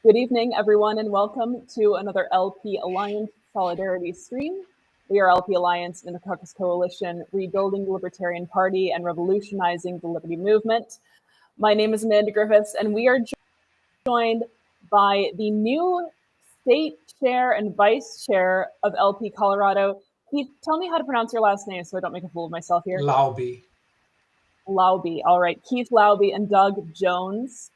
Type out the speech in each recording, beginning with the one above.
Good evening, everyone, and welcome to another LP Alliance Solidarity stream. We are LP Alliance in the Caucus Coalition, rebuilding the Libertarian Party and revolutionizing the Liberty Movement. My name is Amanda Griffiths, and we are joined by the new state chair and vice chair of LP Colorado. Keith, tell me how to pronounce your last name so I don't make a fool of myself here. Laube. Laube. All right. Keith Laube and Doug Jones.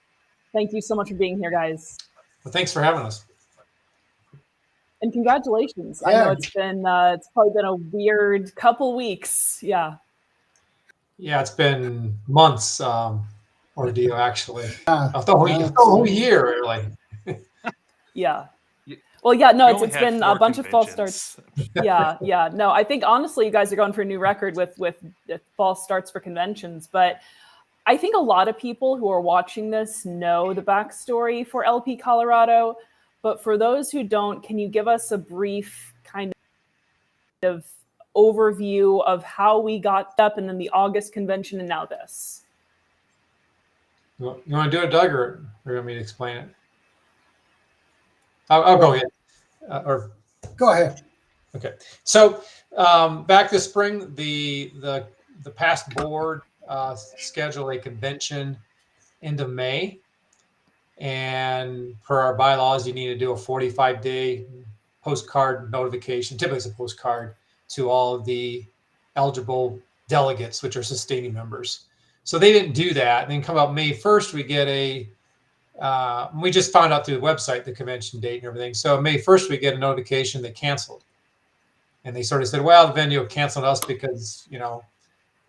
Thank you so much for being here, guys. Well, thanks for having us. And congratulations. Yeah. I know it's probably been a weird couple weeks. Yeah. Yeah, it's been months ordeal, actually. The whole year, really. Yeah. Well, yeah, no, it's been a bunch of false starts. Yeah. No, I think honestly, you guys are going for a new record with false starts for conventions. But I think a lot of people who are watching this know the backstory for LP Colorado. But for those who don't, can you give us a brief kind of overview of how we got up and then the August convention and now this? You want to do it, Doug, or you want me to explain it? I'll go ahead. Or go ahead. Okay. So back this spring, the past board scheduled a convention end of May, and per our bylaws, you need to do a 45-day postcard notification. Typically, it's a postcard to all of the eligible delegates, which are sustaining members. So they didn't do that. And then come out May 1st, we get we just found out through the website the convention date and everything. So May 1st, we get a notification they canceled. And they sort of said, well, the venue canceled us because,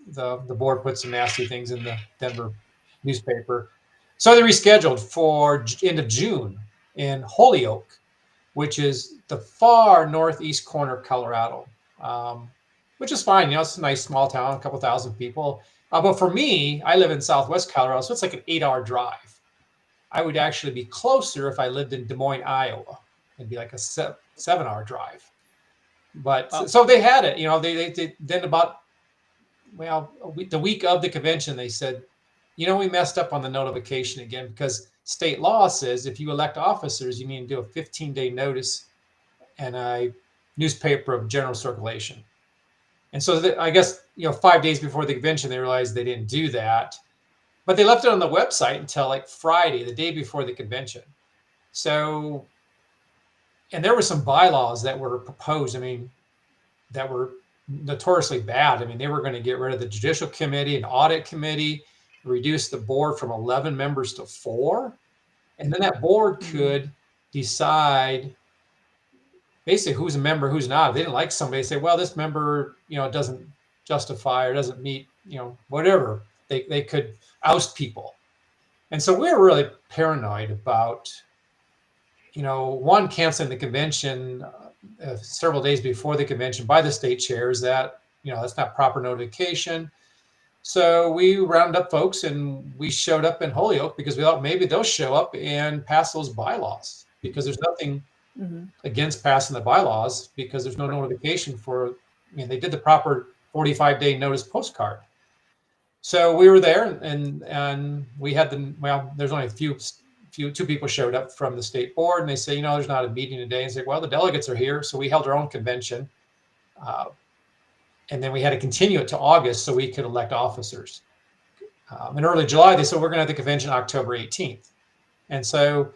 the board put some nasty things in the Denver newspaper. So they rescheduled for end of June in Holyoke, which is the far northeast corner of Colorado, which is fine. It's a nice small town, a couple thousand people. But for me, I live in Southwest Colorado, so it's like an 8-hour drive. I would actually be closer if I lived in Des Moines, Iowa. It'd be like a 7-hour drive. But so they had it, they then about, the week of the convention, they said, we messed up on the notification again, because state law says if you elect officers, you need to do a 15-day notice and a newspaper of general circulation. And so I guess, 5 days before the convention, they realized they didn't do that. But they left it on the website until like Friday, the day before the convention. So, and there were some bylaws that were proposed, that were notoriously bad. They were going to get rid of the judicial committee and audit committee, reduce the board from 11 members to 4. And then that board could decide basically who's a member, who's not. If they didn't like somebody, say, well, this member, doesn't justify or doesn't meet, whatever. They could oust people. And so we were really paranoid about, one, canceling the convention several days before the convention by the state chairs. That, that's not proper notification. So we rounded up folks and we showed up in Holyoke because we thought maybe they'll show up and pass those bylaws, because there's nothing against passing the bylaws, because there's no notification for, they did the proper 45-day notice postcard. So we were there and we had there's only two people showed up from the state board, and they say, there's not a meeting today. And say, well, the delegates are here. So we held our own convention. And then we had to continue it to August so we could elect officers. In early July, they said, we're going to have the convention October 18th. And so,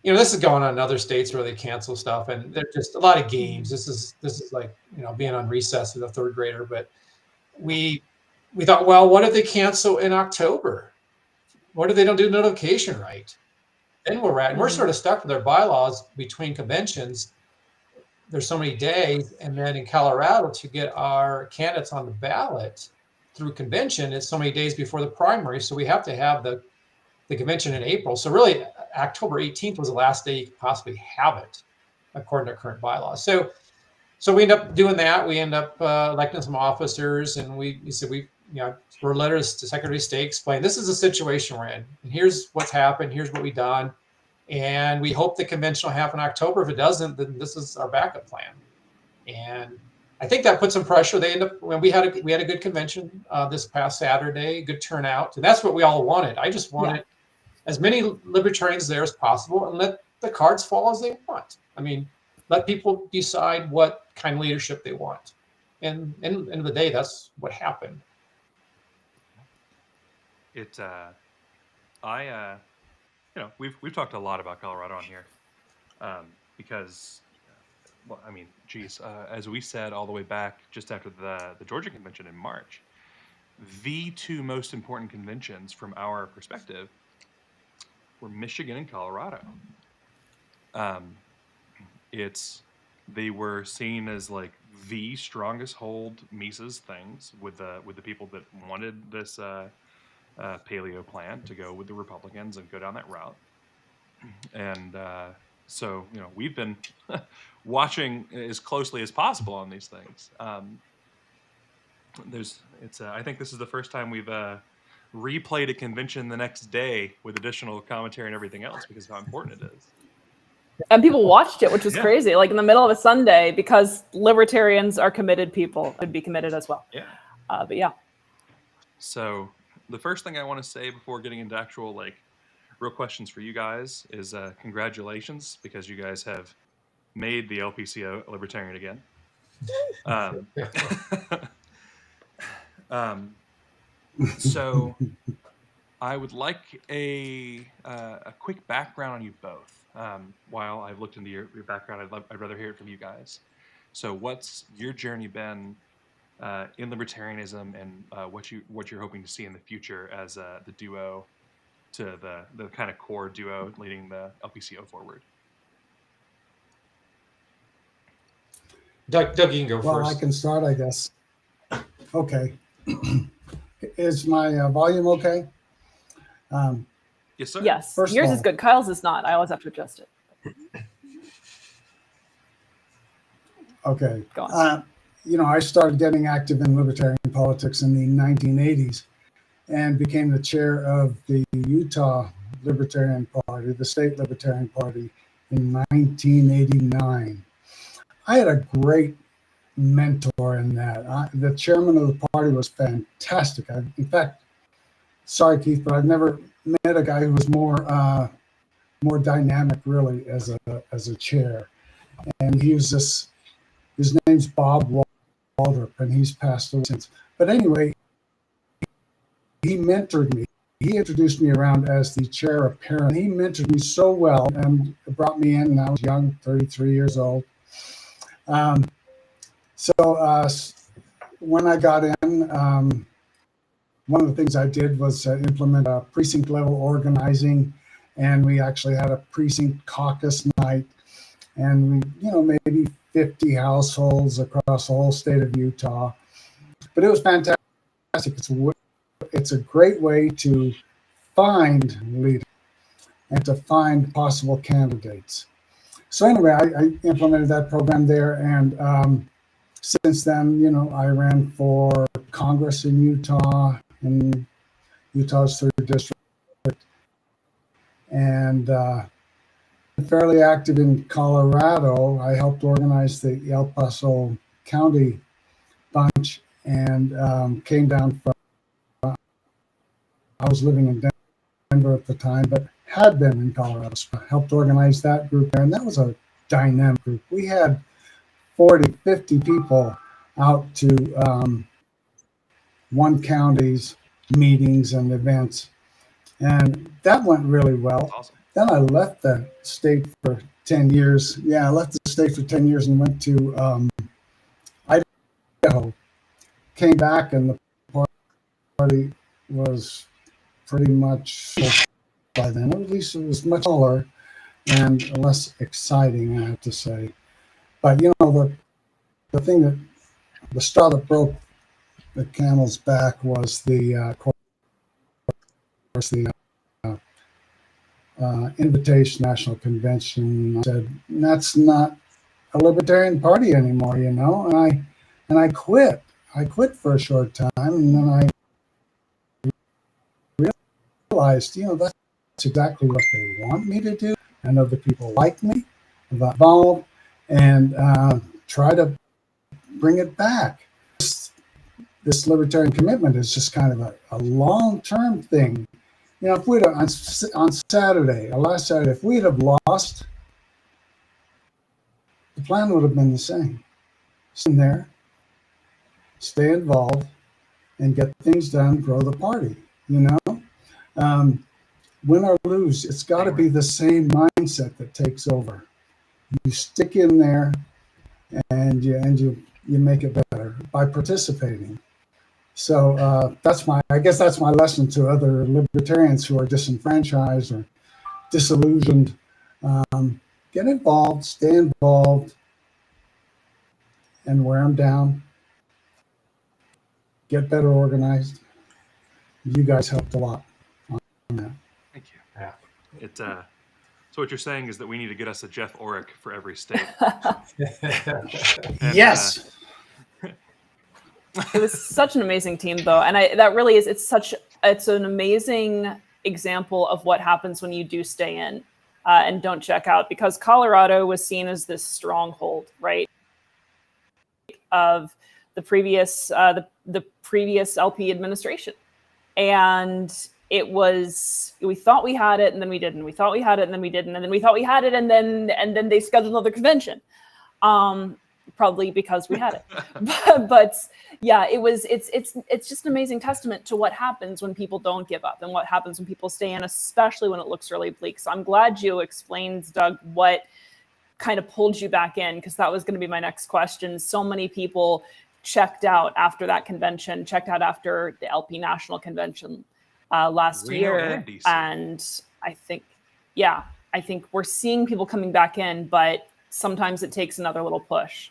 this is going on in other states where they cancel stuff, and there's just a lot of games. This is like, being on recess as a third grader. But we thought, well, what if they cancel in October? What if they don't do notification right? Then we're sort of stuck with our bylaws between conventions. There's so many days, and then in Colorado, to get our candidates on the ballot through convention, it's so many days before the primary. So we have to have the convention in April. So really, October 18th was the last day you could possibly have it, according to current bylaws. So we end up doing that. We end up electing some officers, and we said we wrote letters to Secretary of State, explain this is the situation we're in, and here's what's happened, here's what we've done, and we hope the convention will happen in October. If it doesn't, then this is our backup plan. And I think that put some pressure. They end up, when we had a good convention this past Saturday, good turnout, and that's what we all wanted. I just wanted as many libertarians there as possible and let the cards fall as they want. I mean, let people decide what kind of leadership they want. And at the end of the day, that's what happened. We've talked a lot about Colorado on here, because, well, I mean, geez, as we said all the way back just after the Georgia convention in March, the two most important conventions from our perspective were Michigan and Colorado. They were seen as like the strongest hold Mises things with the people that wanted this paleo plan to go with the Republicans and go down that route. And so, we've been watching as closely as possible on these things. I think this is the first time we've replayed a convention the next day with additional commentary and everything else because of how important it is. And people watched it, which was crazy. Like in the middle of a Sunday, because libertarians are committed people, would be committed as well. Yeah. But yeah. So the first thing I want to say before getting into actual real questions for you guys is congratulations, because you guys have made the LPCO libertarian again. So I would like a quick background on you both. While I've looked into your background, I'd rather hear it from you guys. So what's your journey been in libertarianism, and what you're hoping to see in the future as the duo to the kind of core duo leading the LPCO forward? Doug, you can go first. Well, I can start, I guess. Okay. Is my volume okay? Yes, sir. Yes. First of Yours all- is good. Kyle's is not. I always have to adjust it. Okay. Go on. I started getting active in libertarian politics in the 1980s and became the chair of the Utah Libertarian Party, the state Libertarian Party, in 1989. I had a great mentor in that. The chairman of the party was fantastic. In fact, sorry, Keith, but I've never met a guy who was more dynamic, really, as a chair. And he was his name's Bob Waldrop, and he's passed away since. But anyway, he mentored me. He introduced me around as the chair of parent. He mentored me so well and brought me in, and I was young, 33 years old. When I got in, one of the things I did was implement a precinct level organizing, and we actually had a precinct caucus night, and we, maybe 50 households across the whole state of Utah. But it was fantastic. It's a great way to find leaders and to find possible candidates. So anyway, I implemented that program there, and since then, I ran for Congress in Utah, in Utah's 3rd district, and fairly active in Colorado. I helped organize the El Paso County bunch, and came down from, I was living in Denver at the time, but had been in Colorado. So I helped organize that group there, and that was a dynamic group. We had 40, 50 people out to one county's meetings and events, and that went really well. Awesome. Then I left the state for 10 years. Yeah, I left the state for 10 years and went to Idaho. Came back, and the party was pretty much by then. At least it was much smaller and less exciting, I have to say. But the thing the straw that broke the camel's back was the Invitation National Convention. I said, that's not a libertarian party anymore, and I quit. I quit for a short time, and then I realized, that's exactly what they want me to do. I know the people like me, involved, and try to bring it back. This libertarian commitment is just kind of a long-term thing. You know, if we'd on Saturday, last Saturday, if we'd have lost, the plan would have been the same. Sit there, stay involved, and get things done, grow the party, you know? Win or lose, it's got to be the same mindset that takes over. You stick in there and you make it better by participating. So I guess that's my lesson to other libertarians who are disenfranchised or disillusioned. Get involved, stay involved, and wear them down. Get better organized. You guys helped a lot on that. Thank you. Yeah. So what you're saying is that we need to get us a Jeff Orrick for every state. And, yes. It was such an amazing team, though, and that really is. It's an amazing example of what happens when you do stay in and don't check out, because Colorado was seen as this stronghold, right, of the previous the previous LP administration, and it was, we thought we had it and then we didn't. We thought we had it and then we didn't, and then we thought we had it and then they scheduled another convention. Probably because we had it, but yeah, it's just an amazing testament to what happens when people don't give up and what happens when people stay in, especially when it looks really bleak. So I'm glad you explained, Doug, what kind of pulled you back in, because that was going to be my next question. So many people checked out after that convention, checked out after the LP National Convention last year, and I think we're seeing people coming back in, but sometimes it takes another little push.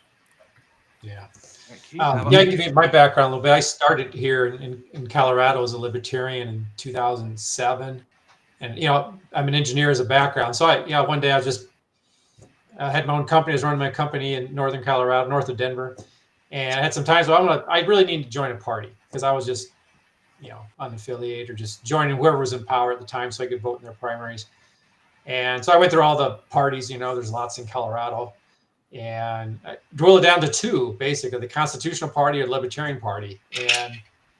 Yeah. I give you my background a little bit. I started here in Colorado as a libertarian in 2007. And, you know, I'm an engineer as a background. So one day I had my own company. I was running my company in northern Colorado, north of Denver. And I had some times where I really needed to join a party, because I was just, unaffiliated, or just joining whoever was in power at the time so I could vote in their primaries. And so I went through all the parties, there's lots in Colorado, and I boiled it down to two, basically, the Constitutional Party or the Libertarian Party. And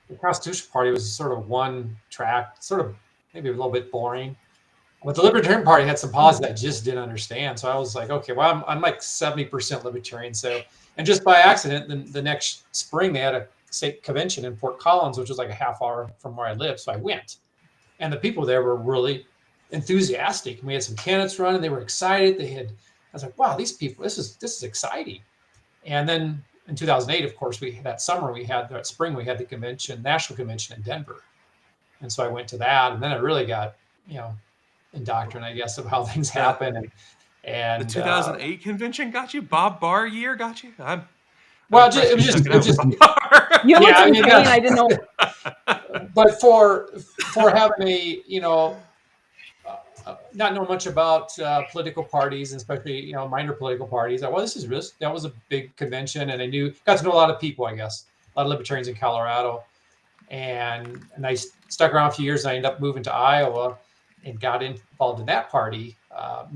the Constitutional Party was sort of one track, sort of maybe a little bit boring. But the Libertarian Party had some policies I just didn't understand. So I was like, okay, well, I'm like 70% Libertarian. So, and just by accident, the next spring, they had a state convention in Fort Collins, which was like a half hour from where I live. So I went, and the people there were really enthusiastic. And we had some candidates run, and they were excited. I was like, wow, these people, this is exciting. And then in 2008, of course, that spring, we had the convention, national convention in Denver. And so I went to that, and then I really got, indoctrinated, I guess, of how things happen. And the 2008 convention got you? Bob Barr year got you? It was just you know, I didn't know. But for having a, not know much about political parties, especially minor political parties, that was a big convention, and I got to know a lot of people, I guess, a lot of libertarians in Colorado, and I stuck around a few years, and I ended up moving to Iowa and got involved in that party. I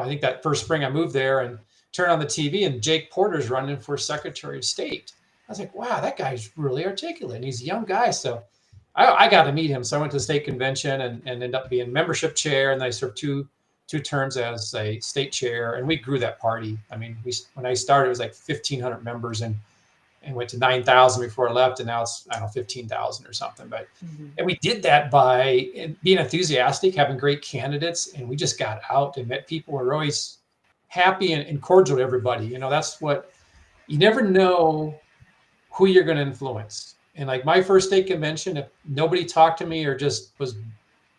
think that first spring I moved there and turned on the TV, and Jake Porter's running for Secretary of State. I was like, wow, that guy's really articulate, and he's a young guy. So I got to meet him. So I went to the state convention and ended up being membership chair, and then I served two terms as a state chair, and we grew that party. I mean, when I started, it was like 1,500 members, and went to 9,000 before I left, and now it's 15,000 or something. But and we did that by being enthusiastic, having great candidates, and we just got out and met people. We're always happy and cordial to everybody. That's what, you never know who you're going to influence. And like my first state convention, if nobody talked to me or just was,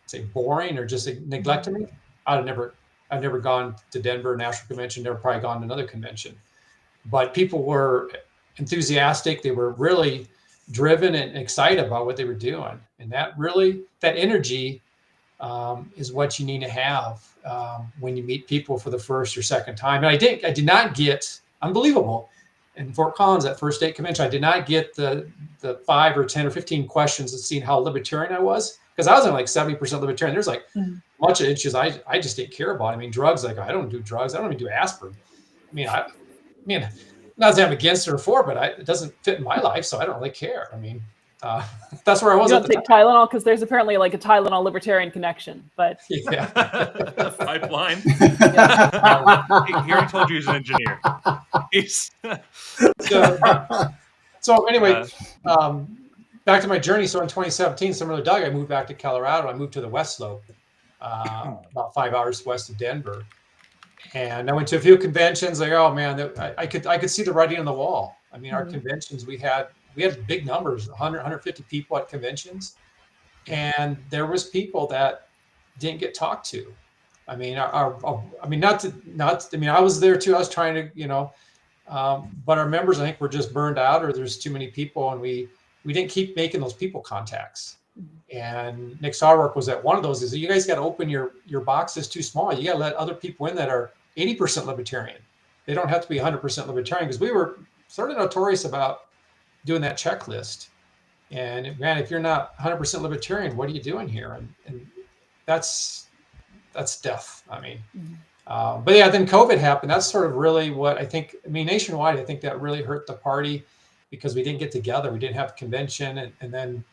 say, boring or just neglected me, I've never gone to Denver National Convention, never probably gone to another convention. But people were enthusiastic. They were really driven and excited about what they were doing. And that energy is what you need to have when you meet people for the first or second time. And I did not get, unbelievable, in Fort Collins, that first state convention, I did not get the 5 or 10 or 15 questions of seeing how libertarian I was, because I was in like 70% libertarian. There's like much of issues I just didn't care about. I mean, drugs, like I don't do drugs. I don't even do aspirin. I mean, not that I'm against it or for, but it doesn't fit in my life, so I don't really care. I mean, That's where I was. You don't take Tylenol because there's apparently like a Tylenol Libertarian connection, but yeah, pipeline. He already told you he's an engineer. So anyway, back to my journey. So in 2017, similar to Doug, I moved back to Colorado. I moved to the West Slope, about 5 hours west of Denver, and I went to a few conventions. Like, oh man, I could see the writing on the wall. I mean, our conventions, we had big numbers, 100, 150 people at conventions. And there was people that didn't get talked to. I mean, I was there too. I was trying to, but our members, I think, were just burned out, or there's too many people, and we didn't keep making those people contacts. And Nick Sarwark was at one of those. Is you guys got to open your boxes too small. You got to let other people in that are 80% libertarian. They don't have to be 100% libertarian, because we were sort of notorious about doing that checklist. And man, if you're not 100% libertarian, what are you doing here? And that's death. I mean, but yeah, then COVID happened. That's sort of really what I think. I mean, nationwide, I think that really hurt the party, because we didn't get together. We didn't have a convention. And then,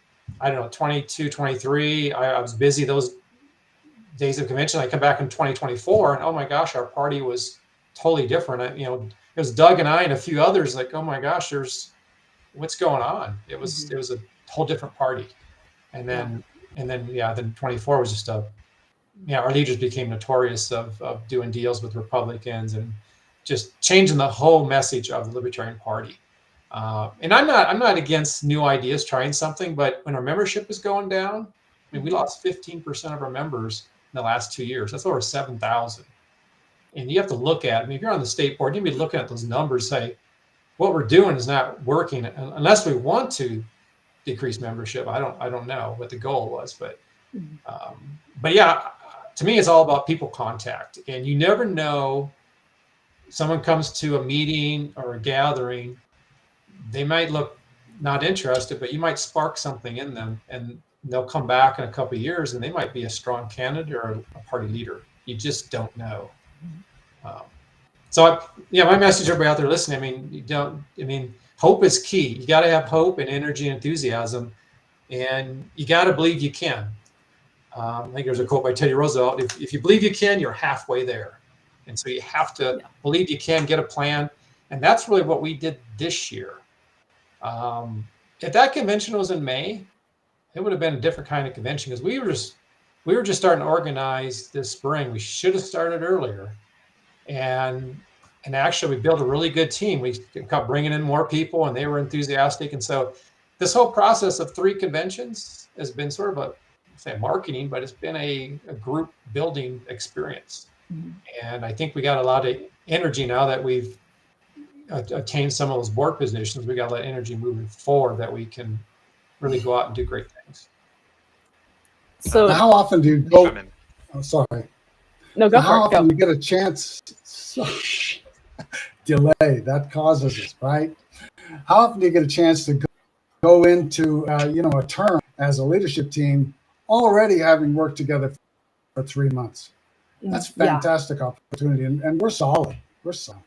I don't know, 22, 23, I was busy those days of convention. I come back in 2024, and oh my gosh, our party was totally different. It was Doug and I and a few others, like, oh my gosh, what's going on? It was a whole different party. And then 24 was just our leaders became notorious of doing deals with Republicans and just changing the whole message of the Libertarian Party. And I'm not against new ideas, trying something, but when our membership is going down, I mean, we lost 15% of our members in the last 2 years. That's over 7,000. And you have to look at, I mean, if you're on the state board, you need to be looking at those numbers, say, what we're doing is not working, unless we want to decrease membership. I don't know what the goal was, but yeah, to me, it's all about people contact, and you never know. Someone comes to a meeting or a gathering, they might look not interested, but you might spark something in them, and they'll come back in a couple of years, and they might be a strong candidate or a party leader. You just don't know. So my message to everybody out there listening, hope is key. You got to have hope and energy and enthusiasm, and you got to believe you can. I think there's a quote by Teddy Roosevelt: if you believe you can, you're halfway there. And so you have to believe you can, get a plan. And that's really what we did this year. If that convention was in May, it would have been a different kind of convention, because we were just starting to organize this spring. We should have started earlier. And actually, we built a really good team. We kept bringing in more people, and they were enthusiastic. And so this whole process of 3 conventions has been sort of marketing, but it's been a group building experience. And I think we got a lot of energy now that we've attained some of those board positions. We got a lot of energy moving forward that we can really go out and do great things. So how often do you go? Oh, sorry. No, go for it. How often do you get a chance? Delay that causes it, right? How often do you get a chance to go into a term as a leadership team already having worked together for 3 months? That's a fantastic opportunity, and we're solid. We're solid.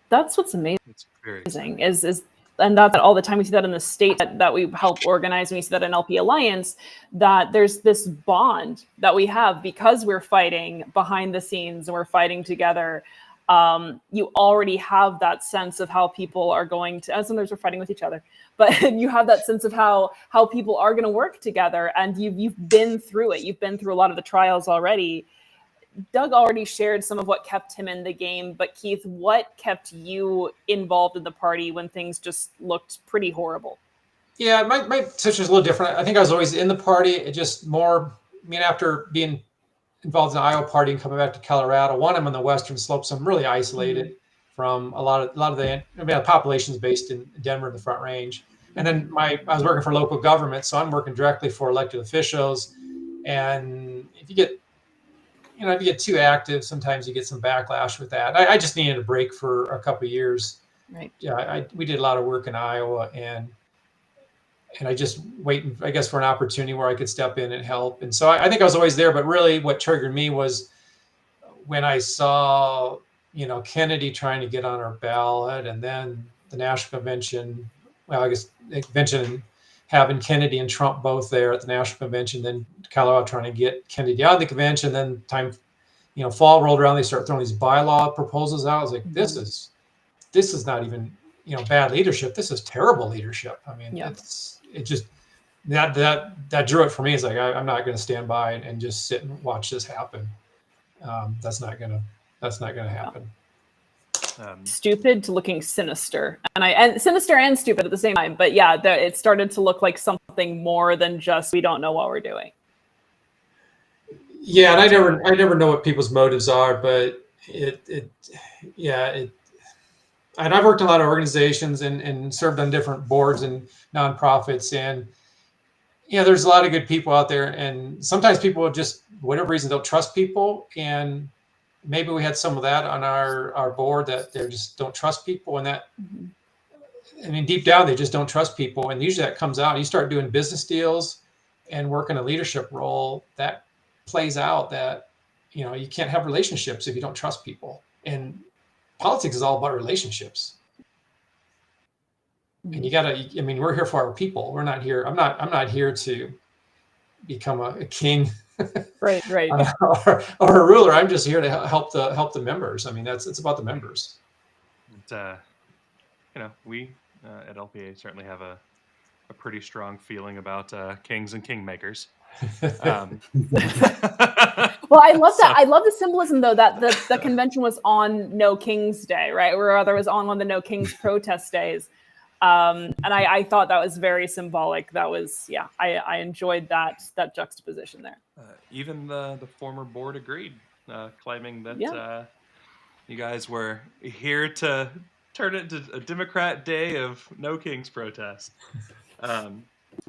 That's what's amazing. It's very amazing. Is and that all the time we see that in the state that we help organize, and we see that in LP Alliance, that there's this bond that we have because we're fighting behind the scenes and we're fighting together. You already have that sense of how people are going to, and sometimes we're fighting with each other, but you have that sense of how people are going to work together, and you've been through it. You've been through a lot of the trials already. Doug already shared some of what kept him in the game, but Keith, what kept you involved in the party when things just looked pretty horrible? Yeah, my situation is a little different. I think I was always in the party. It just more, after being involved in the Iowa party and coming back to Colorado, I'm on the western slope, so I'm really isolated from a lot of the population's based in Denver, the Front Range. And then I was working for local government, so I'm working directly for elected officials. And if you get too active, sometimes you get some backlash with that. I just needed a break for a couple of years. Right. Yeah, we did a lot of work in Iowa, and I just waiting, I guess, for an opportunity where I could step in and help. And so I think I was always there, but really what triggered me was when I saw, Kennedy trying to get on our ballot, and then the national convention, the convention having Kennedy and Trump both there at the national convention, then Colorado trying to get Kennedy out of the convention, then fall rolled around, they start throwing these bylaw proposals out. I was like, this is not even, bad leadership. This is terrible leadership. I mean, that drew it for me. It's like, I'm not going to stand by and just sit and watch this happen. That's not going to happen. Stupid to looking sinister, and sinister and stupid at the same time. But yeah, it started to look like something more than just, we don't know what we're doing. Yeah, and I never know what people's motives are, but and I've worked in a lot of organizations and served on different boards and nonprofits, and there's a lot of good people out there, and sometimes people just, whatever reason, don't trust people, and maybe we had some of that on our board, that they just don't trust people, and that, I mean, deep down they just don't trust people, and usually that comes out. You start doing business deals and work in a leadership role, that plays out, that you can't have relationships if you don't trust people, and politics is all about relationships. And we're here for our people. We're not here. I'm not here to become a king, right, or a ruler. I'm just here to help the members. I mean, it's about the members. We at LPA certainly have a pretty strong feeling about kings and kingmakers. Well, I love that. I love the symbolism, though, that the convention was on No King's Day, right? Or rather, was on one of the No King's protest days. And I thought that was very symbolic. That was, I enjoyed that juxtaposition there. Even the former board agreed, claiming that you guys were here to turn it into a Democrat day of No King's protest,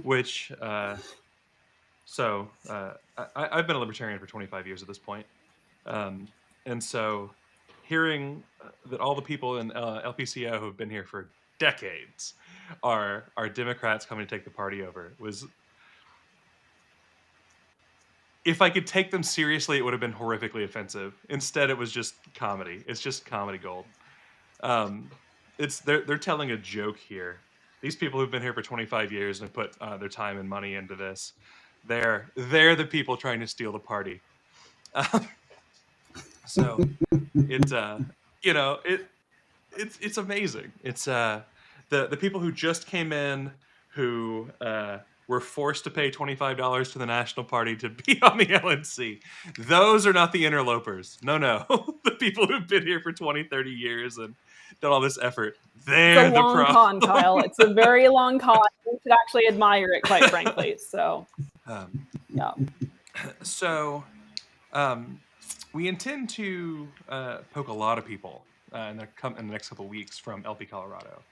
which. So I've been a Libertarian for 25 years at this point. And so hearing that all the people in LPCO who have been here for decades are Democrats coming to take the party over was, if I could take them seriously, it would have been horrifically offensive. Instead, it was just comedy. It's just comedy gold. They're telling a joke here. These people who've been here for 25 years and put their time and money into this, they're the people trying to steal the party. So it's it's amazing. It's the people who just came in, who were forced to pay $25 to the National Party to be on the LNC. Those are not the interlopers. No. The people who've been here for 20, 30 years and done all this effort. They're the problem. It's a long con, Kyle. It's a very long con. You should actually admire it, quite frankly. So, So, we intend to poke a lot of people in the next couple of weeks from LP Colorado.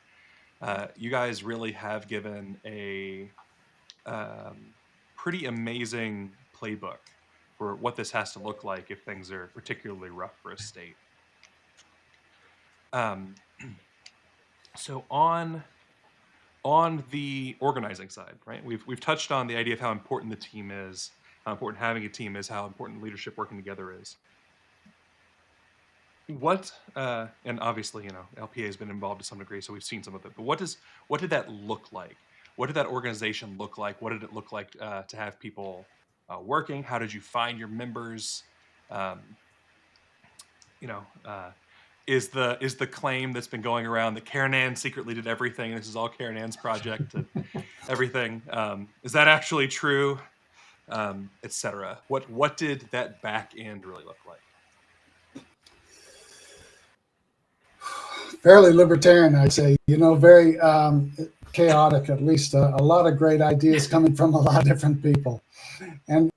You guys really have given a pretty amazing playbook for what this has to look like if things are particularly rough for a state. So on the organizing side, right? We've touched on the idea of how important the team is, how important having a team is, how important leadership working together is. What and obviously, LPA has been involved to some degree, so we've seen some of it. But what did that look like? What did that organization look like? What did it look like to have people working? How did you find your members? Is the claim that's been going around that Karen Ann secretly did everything? This is all Karen Ann's project and everything. Is that actually true? Etc. What did that back end really look like? Fairly libertarian, I'd say. Very chaotic. At least a lot of great ideas coming from a lot of different people. And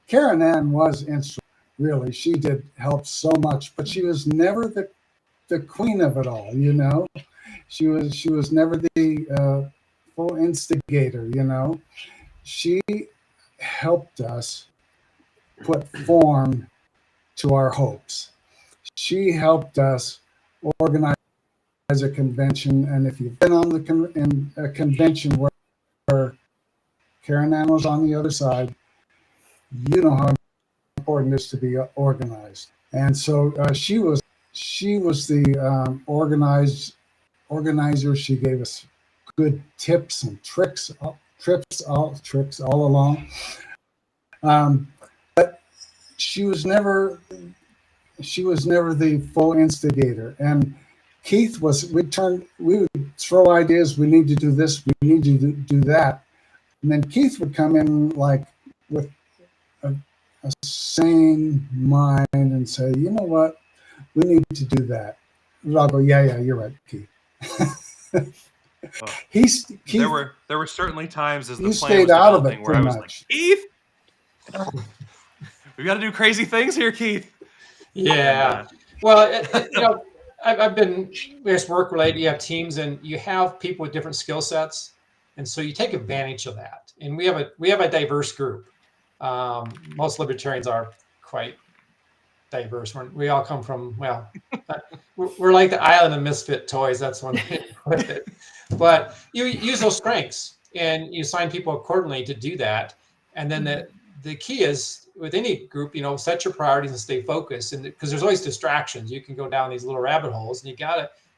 Karen Ann was instrumental. Really, she did help so much, but she was never the queen of it all. She was never the full instigator. She helped us put form to our hopes. She helped us organize a convention, and if you've been on in a convention where Karen Ann was on the other side, you know how important it is to be organized. And so she was the organizer. She gave us good tips and tricks all along. But she was never the full instigator. And Keith we would throw ideas. We need to do this. We need to do that. And then Keith would come in like with a sane mind and say, you know what, we need to do that. And I'll go, yeah, you're right, Keith. Well, Keith, there were certainly times as the you plan stayed was out of developing it where I too was much. like, Keith, we got to do crazy things here, Keith. Yeah. Well, I've been just work related. You have teams and you have people with different skill sets, and so you take advantage of that. And we have a diverse group. Most libertarians are quite diverse. We all come from, well, we're like the island of misfit toys. That's one way to put it. But you use those strengths and you assign people accordingly to do that. And then the key is with any group, set your priorities and stay focused. And because there's always distractions, you can go down these little rabbit holes, and you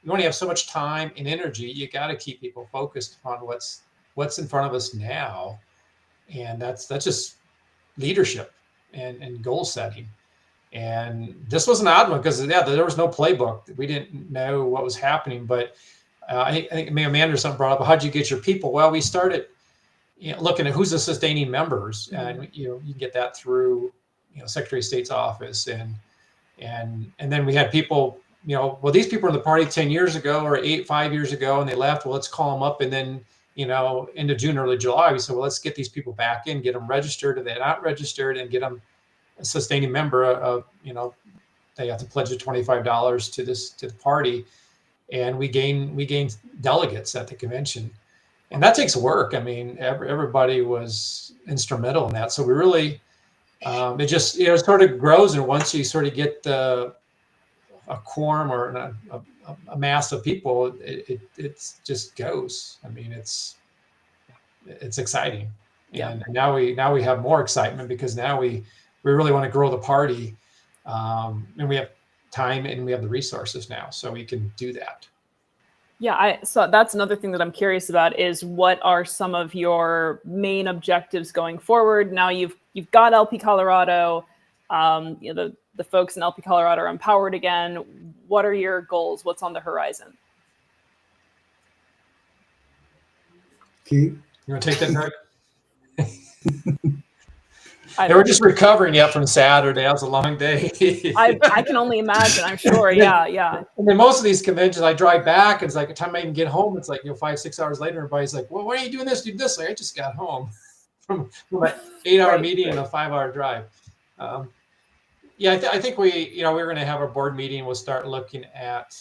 only have so much time and energy. You got to keep people focused on what's in front of us now, and that's just leadership and goal setting. And this was an odd one because there was no playbook. We didn't know what was happening. But I think maybe Amanda or something brought up, how'd you get your people? Well, we started looking at who's the sustaining members, and you can get that through Secretary of State's office, and then we had people. Well, these people were in the party 10 years ago or 5 years ago, and they left. Well, let's call them up, and then end of June, early July, we said, well, let's get these people back in, get them registered if they're not registered, and get them a sustaining member of, they have to pledge $25 to the party. And we gained delegates at the convention, and that takes work. I mean, everybody was instrumental in that. So we really, it just, sort of grows. And once you sort of get a quorum or a mass of people, it just goes. I mean, it's exciting. Yeah. And now we have more excitement because now we really want to grow the party, and we have time and we have the resources now, so we can do that. Yeah, so that's another thing that I'm curious about is what are some of your main objectives going forward? Now you've got LP Colorado, the folks in LP Colorado are empowered again. What are your goals? What's on the horizon? Keith? You want to take that, Greg? They were just recovering yet from Saturday. That was a long day. I can only imagine. I'm sure. Yeah. And then most of these conventions, I drive back, and it's like the time I even get home, it's like 5-6 hours later. Everybody's like, "Well, why are you doing this? Do this?" Like, I just got home from an 8-hour meeting and a 5-hour drive. I think we're going to have a board meeting. We'll start looking at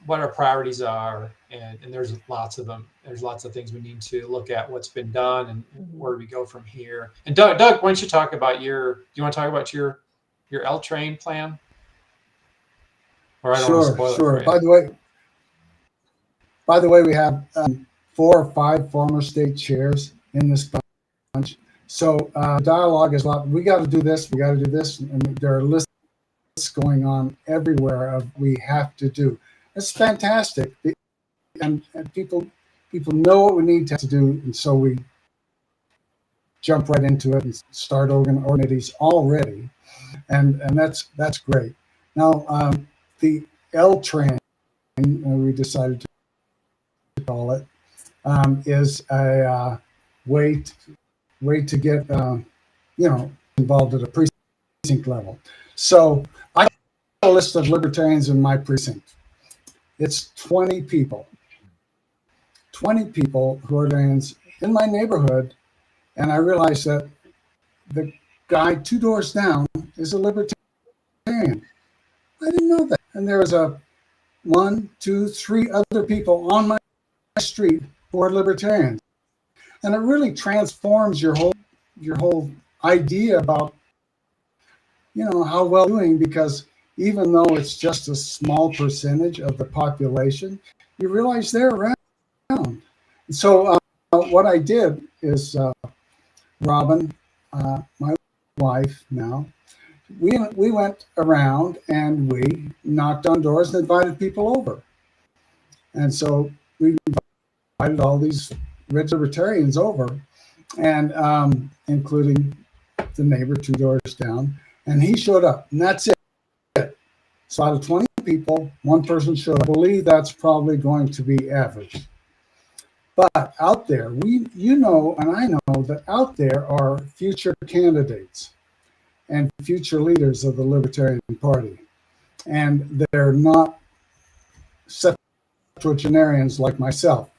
what our priorities are, and there's lots of them. There's lots of things we need to look at, what's been done, and where we go from here. And Doug, why don't you talk about do you want to talk about your L train plan? Or I don't want to spoil it for you. By the way, we have 4 or 5 former state chairs in this bunch. So dialogue is a lot. We got to do this. We got to do this, and there are lists going on everywhere of we have to do. It's fantastic, and people know what we need to do, and so we jump right into it and start committees already, and that's great. Now the L train, we decided to call it, is a way to get involved at a precinct level. So I have a list of libertarians in my precinct. It's 20 people. 20 people who are libertarians in my neighborhood, and I realized that the guy 2 doors down is a libertarian. I didn't know that. And there was 1, 2, 3 other people on my street who are libertarians. And it really transforms your whole idea about how well doing, because even though it's just a small percentage of the population, you realize they're around. So what I did is, Robin, my wife now, we went around and we knocked on doors and invited people over. And so we all these red libertarians over, and including the neighbor 2 doors down, and he showed up, and that's it. So out of 20 people, 1 person showed up. I believe that's probably going to be average. But out there, you know, and I know that out there are future candidates and future leaders of the Libertarian Party, and they're not septuagenarians like myself.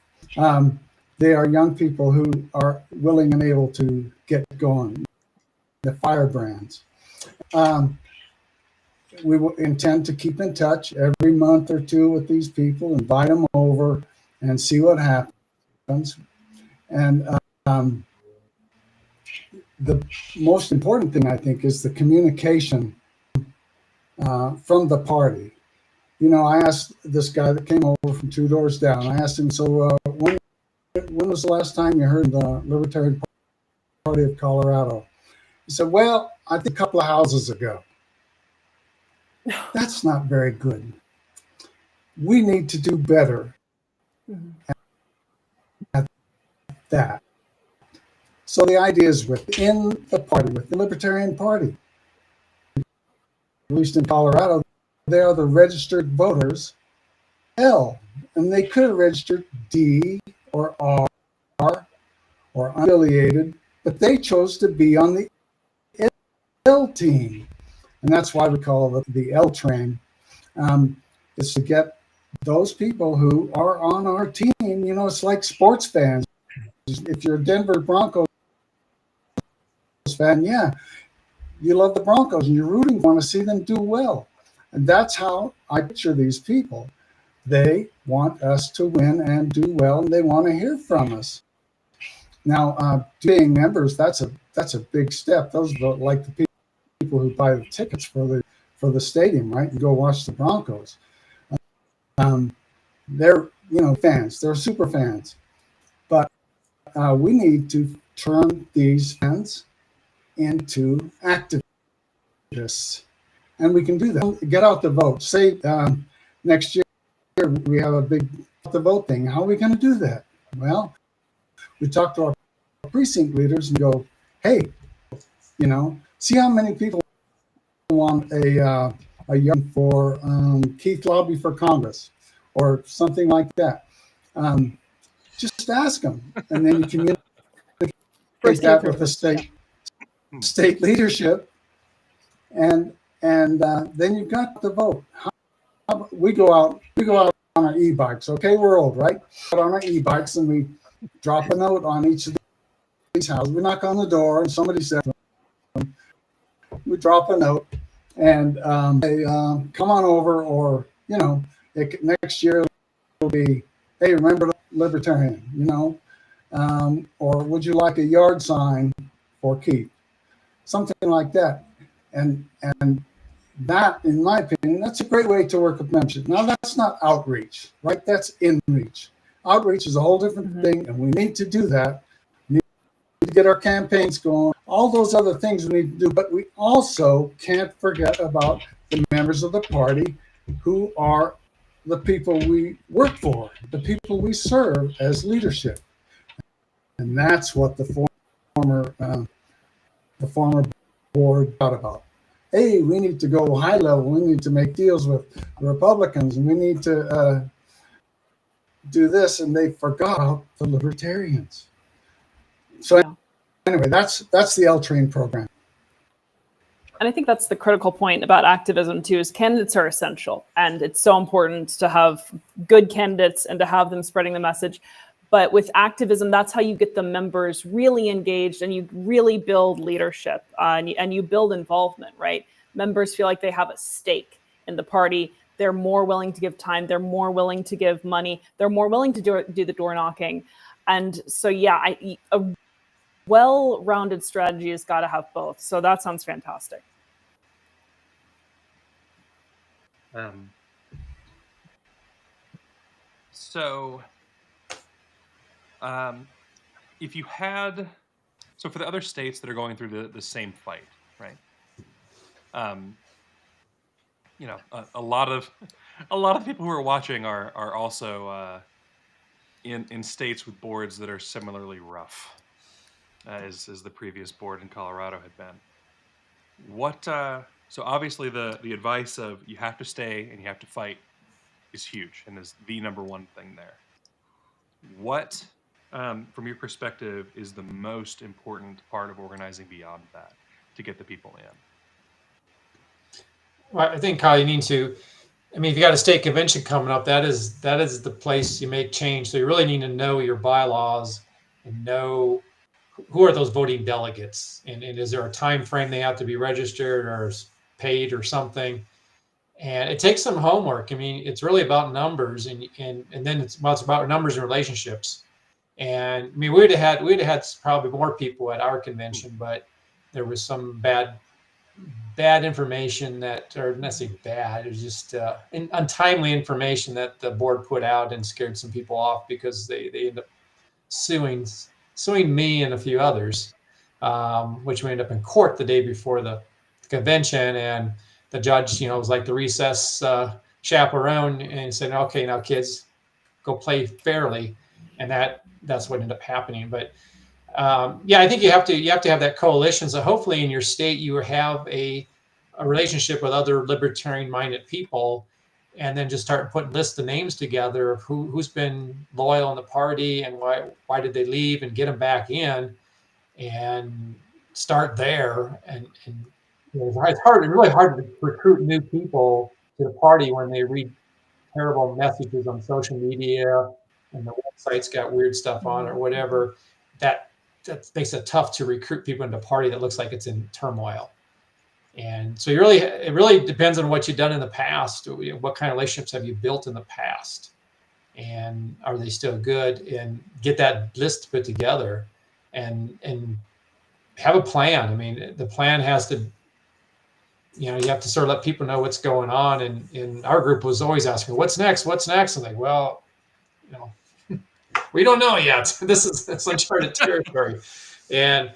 They are young people who are willing and able to get going, the firebrands. We will intend to keep in touch every month or 2 with these people, invite them over and see what happens. And the most important thing, I think, is the communication from the party. You know, I asked this guy that came over from 2 doors down, I asked him, so when was the last time you heard the Libertarian Party of Colorado? He said, well, I think a couple of houses ago. That's not very good. We need to do better at that. So the idea is within the party, with the Libertarian Party, at least in Colorado, they are the registered voters, L, and they could have registered D or R or unaffiliated, but they chose to be on the L team. And that's why we call it the L train. Is to get those people who are on our team. You know, it's like sports fans. If you're a Denver Broncos fan, yeah, you love the Broncos and you're rooting, want to see them do well. And that's how I picture these people. They want us to win and do well, and they want to hear from us. Now, being members, that's a big step. Those are like the people who buy the tickets for the stadium, right, and go watch the Broncos. They're, you know, fans. They're super fans. But we need to turn these fans into activists. And we can do that. Get out the vote. Say next year we have a big the vote thing. How are we going to do that? Well, we talk to our precinct leaders and go, hey, you know, see how many people want a yard for Keith Laube for Congress or something like that. Just ask them, and then you communicate that with the state leadership, and then you've got the vote. We go out on our e-bikes. Okay, we're old, right? Out on our e-bikes, and we drop a note on each of these houses. We knock on the door, and somebody says, we drop a note, and they come on over, or, you know, next year it'll be, hey, remember the Libertarian, you know, or would you like a yard sign for Keith? Something like that. And that, in my opinion, that's a great way to work with membership. Now, that's not outreach, right? That's in-reach. Outreach is a whole different thing, and we need to do that. We need to get our campaigns going, all those other things we need to do, but we also can't forget about the members of the party who are the people we work for, the people we serve as leadership. And that's what the former board thought about. Hey, we need to go high level. We need to make deals with the Republicans, and we need to do this, and they forgot about the Libertarians. So anyway, that's the L Train program. And I think that's the critical point about activism too, is candidates are essential. And it's so important to have good candidates and to have them spreading the message. But with activism, that's how you get the members really engaged, and you really build leadership, and you build involvement, right? Members feel like they have a stake in the party. They're more willing to give time. They're more willing to give money. They're more willing to do the door knocking. And so, yeah, a well-rounded strategy has got to have both. So that sounds fantastic. If you had, so for the other states that are going through the same fight, right? You know, a lot of people who are watching are also in states with boards that are similarly rough, as the previous board in Colorado had been. What so obviously the advice of you have to stay and you have to fight is huge and is the number one thing there. What, from your perspective, is the most important part of organizing beyond that to get the people in? Well, I think, Kyle, you need to, I mean, if you got a state convention coming up, that is the place you make change. So you really need to know your bylaws and know who are those voting delegates, and is there a time frame they have to be registered or paid or something. And it takes some homework. I mean, it's really about numbers, and then it's about numbers and relationships. And I mean, we'd have had probably more people at our convention, but there was some bad information that, or not necessarily bad, it was just untimely information that the board put out and scared some people off because they ended up suing me and a few others, which we ended up in court the day before the convention. And the judge, was like the recess chaperone, and said, "Okay, now kids, go play fairly," and that's what ended up happening. But I think you have to have that coalition. So hopefully in your state you have a relationship with other libertarian-minded people, and then just start putting lists of names together of who's been loyal in the party and why did they leave, and get them back in, and start there. And it's really hard to recruit new people to the party when they read terrible messages on social media and the website's got weird stuff on it or whatever. That makes it tough to recruit people into a party that looks like it's in turmoil. And so it really depends on what you've done in the past. What kind of relationships have you built in the past, and are they still good? And get that list put together, and have a plan. I mean, the plan has to, you have to sort of let people know what's going on. And our group was always asking, "What's next? What's next?" I'm like, well, we don't know yet. It's uncharted territory, and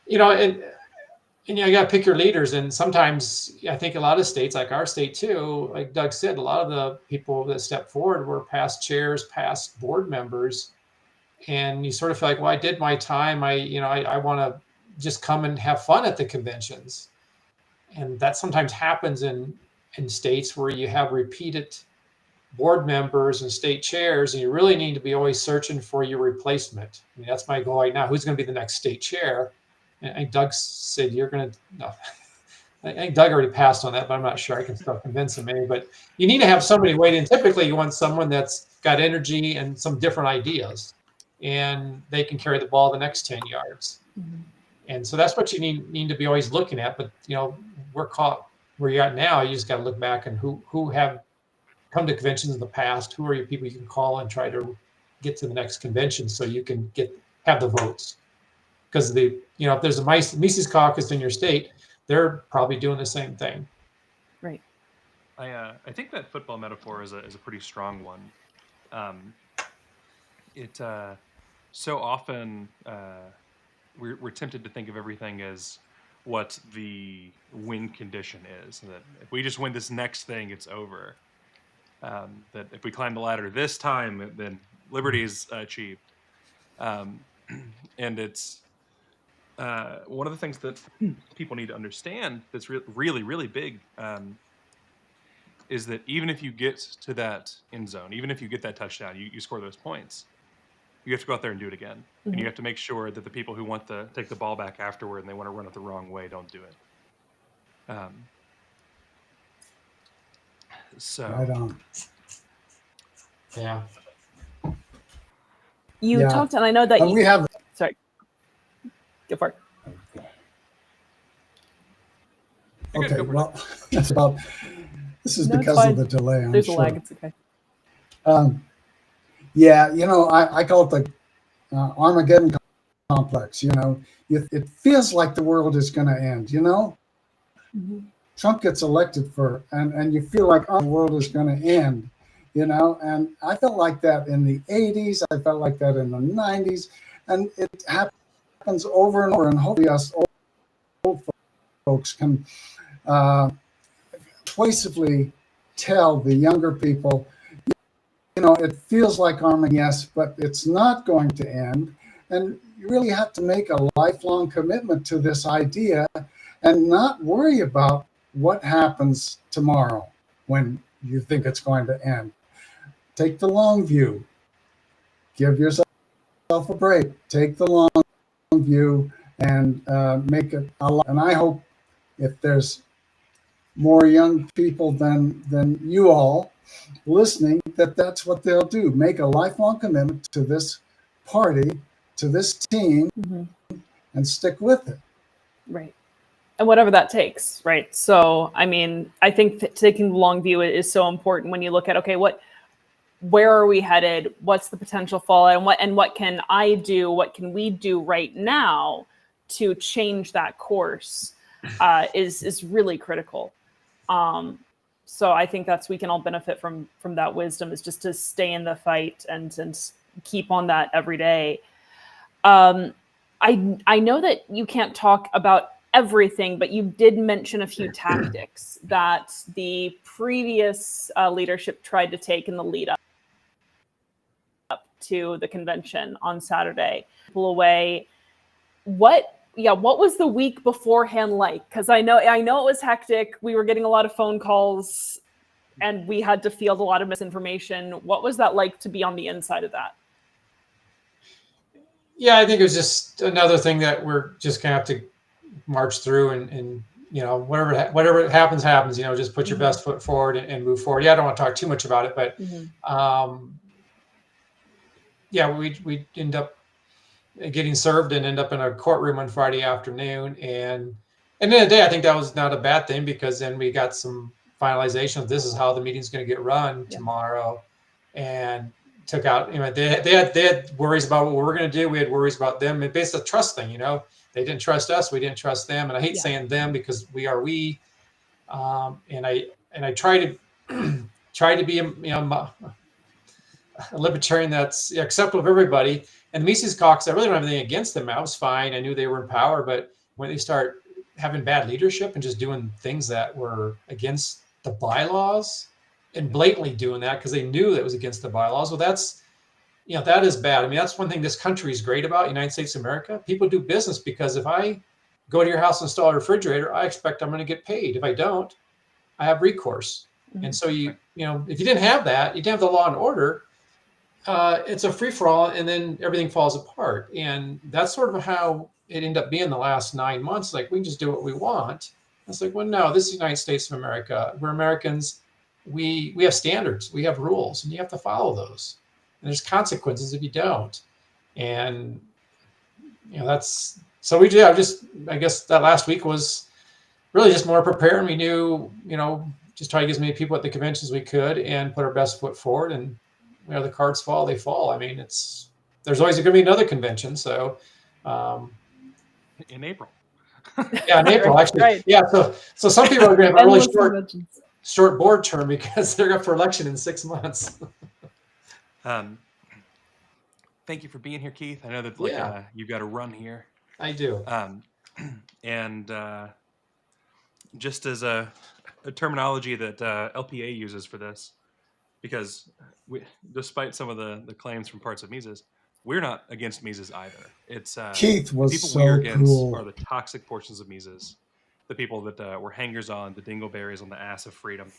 you got to pick your leaders. And sometimes I think a lot of states, like our state too, like Doug said, a lot of the people that stepped forward were past chairs, past board members, and you sort of feel like, well, I did my time. I want to just come and have fun at the conventions, and that sometimes happens in states where you have repeated board members and state chairs, and you really need to be always searching for your replacement. I mean, that's my goal right now. Who's going to be the next state chair? And I think Doug said you're going to. No, I think Doug already passed on that, but I'm not sure. I can still convince him maybe. But you need to have somebody waiting. Typically, you want someone that's got energy and some different ideas, and they can carry the ball the next 10 yards. Mm-hmm. And so that's what you need to be always looking at. But we're caught where you're at now. You just got to look back and who have come to conventions in the past. Who are your people you can call and try to get to the next convention so you can have the votes? Because if there's a Mises caucus in your state, they're probably doing the same thing. Right. I think that football metaphor is a pretty strong one. So often we're tempted to think of everything as what the win condition is. That if we just win this next thing, it's over. That if we climb the ladder this time, then liberty is achieved. And it's one of the things that people need to understand that's really, really big is that even if you get to that end zone, even if you get that touchdown, you score those points, you have to go out there and do it again. Mm-hmm. And you have to make sure that the people who want to take the ball back afterward and they want to run it the wrong way don't do it. So right on. Yeah. You talked, and I know that we have. Sorry. Go for it. Okay. Well, that's about. This is because of the delay. There's a lag. It's okay. I call it the Armageddon complex. It feels like the world is going to end. Mm-hmm. Trump gets elected and you feel like the world is going to end. And I felt like that in the 80s. I felt like that in the 90s, and it happens over and over. And hopefully, us old folks can persuasively tell the younger people, it feels like Armageddon, yes, but it's not going to end. And you really have to make a lifelong commitment to this idea and not worry about what happens tomorrow when you think it's going to end. Take the long view. Give yourself a break. Take the long view and make it a lot. And I hope if there's more young people than you all listening, that's what they'll do. Make a lifelong commitment to this party, to this team, and stick with it. Right. And whatever that takes, right? So, I mean, I think that taking the long view is so important when you look at, okay, where are we headed? What's the potential fallout? And what can I do? What can we do right now to change that course is really critical. So I think we can all benefit from that wisdom, is just to stay in the fight and keep on that every day. I know that you can't talk about everything, but you did mention a few tactics that the previous leadership tried to take in the lead up to the convention on Saturday. Pull away. What was the week beforehand like? Because I know it was hectic. We were getting a lot of phone calls and we had to field a lot of misinformation. What was that like to be on the inside of that? Yeah, I think it was just another thing that we're just gonna have to march through and whatever happens, just put your best foot forward and move forward. Yeah, I don't want to talk too much about it, but we end up getting served and end up in a courtroom on Friday afternoon. And at the end of the day, I think that was not a bad thing, because then we got some finalization of this is how the meeting's going to get run tomorrow, and took out, they had worries about what we're going to do. We had worries about them. It's basically a trust thing, they didn't trust us. We didn't trust them. And I hate saying them, because we are we. And I try to be, a libertarian that's acceptable of everybody. And the Mises Caucus, I really don't have anything against them. I was fine. I knew they were in power, but when they start having bad leadership and just doing things that were against the bylaws and blatantly doing that because they knew that was against the bylaws, well, that's, that is bad. I mean, that's one thing this country is great about, United States of America. People do business because if I go to your house and install a refrigerator, I expect I'm going to get paid. If I don't, I have recourse. And so if you didn't have that, you didn't have the law and order, it's a free-for-all, and then everything falls apart. And that's sort of how it ended up being the last 9 months. Like, we can just do what we want. It's like, well, no, this is the United States of America. We're Americans. We have standards. We have rules, and you have to follow those. And there's consequences if you don't. And that's so we do. I guess that last week was really just more preparing. We knew, just try to get as many people at the convention as we could and put our best foot forward. And the cards fall, they fall. I mean, there's always going to be another convention. So in April. Yeah, in April, actually. Right. Yeah. So some people are going to have a really short board term because they're up for election in 6 months. Thank you for being here, Keith. I know that you've got to run here. I do. And just as a terminology that LPA uses for this, because despite some of the claims from parts of Mises, we're not against Mises either. It's Keith was the people so we're against cool. are the toxic portions of Mises, the people that were hangers-on, the dingleberries on the ass of freedom,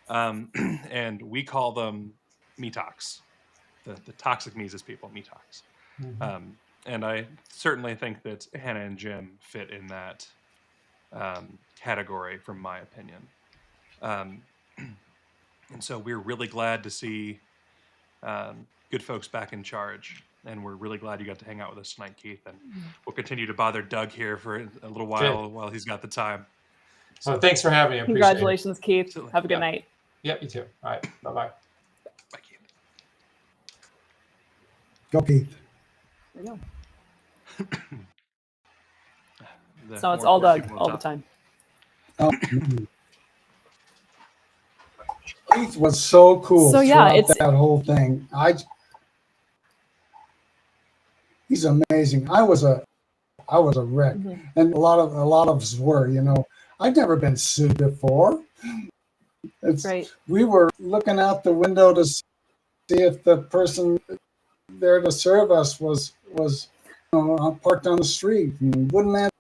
and we call them metox, the toxic Mises people, metox. Mm-hmm. And I certainly think that Hannah and Jim fit in that category, from my opinion. And so we're really glad to see good folks back in charge. And we're really glad you got to hang out with us tonight, Keith. And we'll continue to bother Doug here for a little while he's got the time. So thanks for having me. Congratulations, Keith. Absolutely. Have a good night. Yep, you too. All right. Bye-bye. Bye, Keith. Go, Keith. There you go. So it's all Doug all the time. Oh. Keith was so cool. So yeah, it's that whole thing. He's amazing. I was a wreck, and a lot of us were. I'd never been sued before. Right. We were looking out the window to see see if the person there to serve us was parked on the street and wouldn't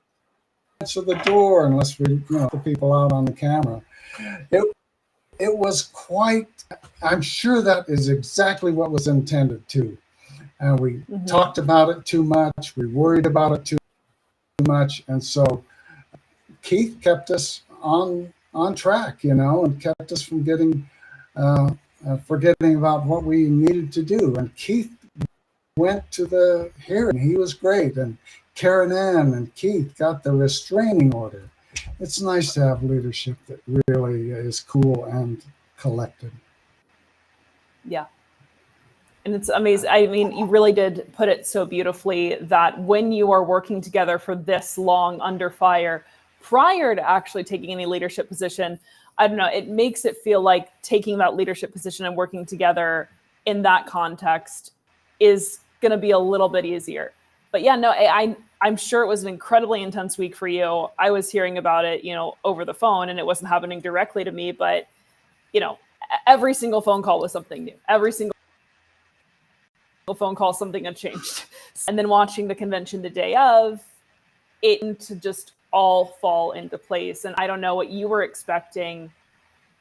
answer the door unless we the people out on the camera. It was quite. I'm sure that is exactly what was intended too. And we talked about it too much. We worried about it too much, and so Keith kept us on track, and kept us from getting forgetting about what we needed to do. And Keith went to the hearing. He was great, and Karen Ann and Keith got the restraining order. It's nice to have leadership that really is cool and collected. Yeah. And it's amazing. I mean, you really did put it so beautifully that when you are working together for this long under fire, prior to actually taking any leadership position, I don't know, it makes it feel like taking that leadership position and working together in that context is going to be a little bit easier. But yeah, no, I'm sure it was an incredibly intense week for you. I was hearing about it, over the phone, and it wasn't happening directly to me, but, every single phone call was something new. Every single phone call, something had changed. And then watching the convention the day of, it to just all fall into place. And I don't know what you were expecting.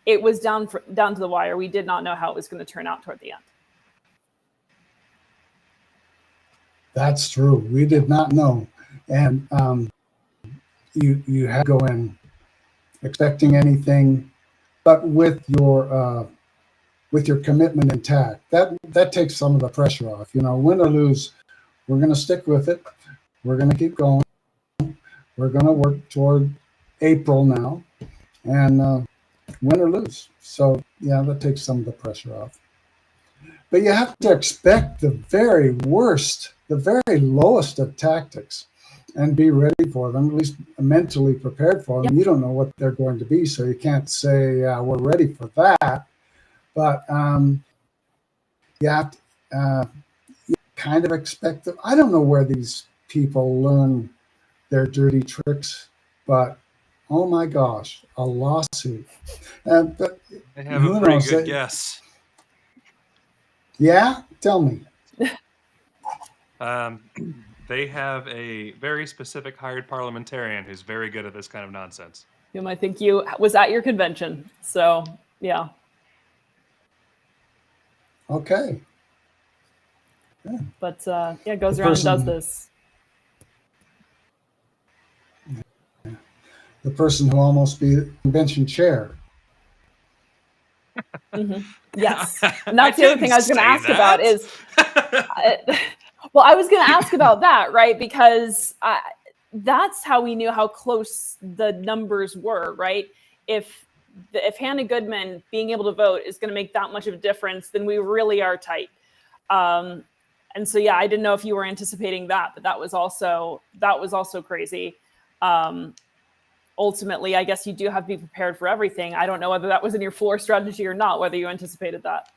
It was down to the wire. We did not know how it was going to turn out toward the end. That's true. We did not know. And you had to go in expecting anything, but with your commitment intact. That takes some of the pressure off. Win or lose, we're going to stick with it. We're going to keep going. We're going to work toward April now, and win or lose. So yeah, that takes some of the pressure off. But you have to expect the very worst, the very lowest of tactics, and be ready for them, at least mentally prepared for them. Yep. You don't know what they're going to be, so you can't say we're ready for that. But you have to you kind of expect them. I don't know where these people learn their dirty tricks, but oh my gosh, a lawsuit. But they have a pretty good guess. Yeah, tell me. They have a very specific hired parliamentarian who's very good at this kind of nonsense. I think you was at your convention, so yeah. Okay. Yeah. But goes around and does this. The person who almost be the convention chair. Mm-hmm. Yes. And that's the other thing I was going to ask about is, well, I was going to ask about that, right? Because that's how we knew how close the numbers were, right? If Hannah Goodman being able to vote is going to make that much of a difference, then we really are tight. And so, yeah, I didn't know if you were anticipating that, but that was also crazy. Ultimately, I guess you do have to be prepared for everything. I don't know whether that was in your floor strategy or not, whether you anticipated that.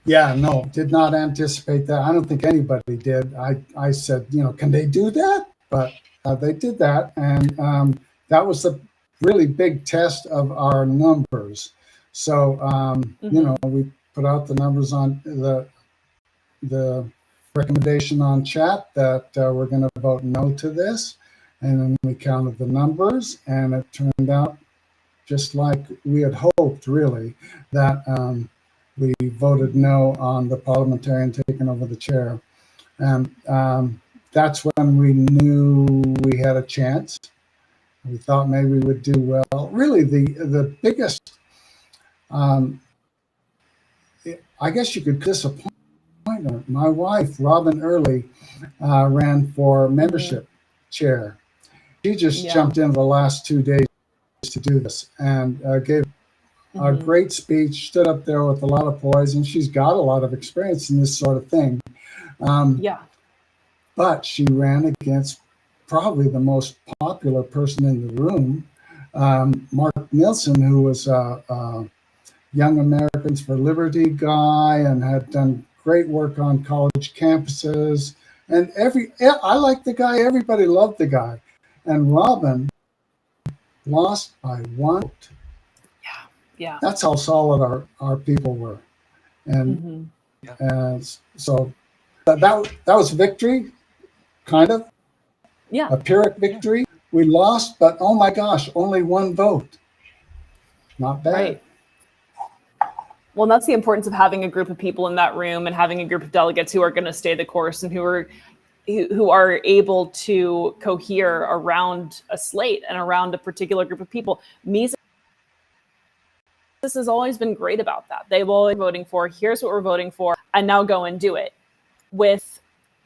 Yeah, no, did not anticipate that. I don't think anybody did. I said, can they do that? But they did that. And that was a really big test of our numbers. So, we put out the numbers on the recommendation on chat that we're going to vote no to this. And then we counted the numbers, and it turned out just like we had hoped, really, that we voted no on the parliamentarian taking over the chair. And that's when we knew we had a chance. We thought maybe we would do well. Really, the biggest, I guess you could disappointment. My wife, Robin Early, ran for membership chair. She just jumped in the last 2 days to do this and gave a great speech, stood up there with a lot of poise, and she's got a lot of experience in this sort of thing. But she ran against probably the most popular person in the room, Mark Nielsen, who was a Young Americans for Liberty guy and had done great work on college campuses. And I liked the guy. Everybody loved the guy. And Robin lost by one vote. Yeah. That's how solid our people were. And so that was victory, kind of. Yeah. A Pyrrhic victory. Yeah. We lost, but oh my gosh, only one vote. Not bad. Right. Well, that's the importance of having a group of people in that room and having a group of delegates who are going to stay the course and who are able to cohere around a slate and around a particular group of people. Mises has always been great about that. They've always been voting for, here's what we're voting for, and now go and do it. With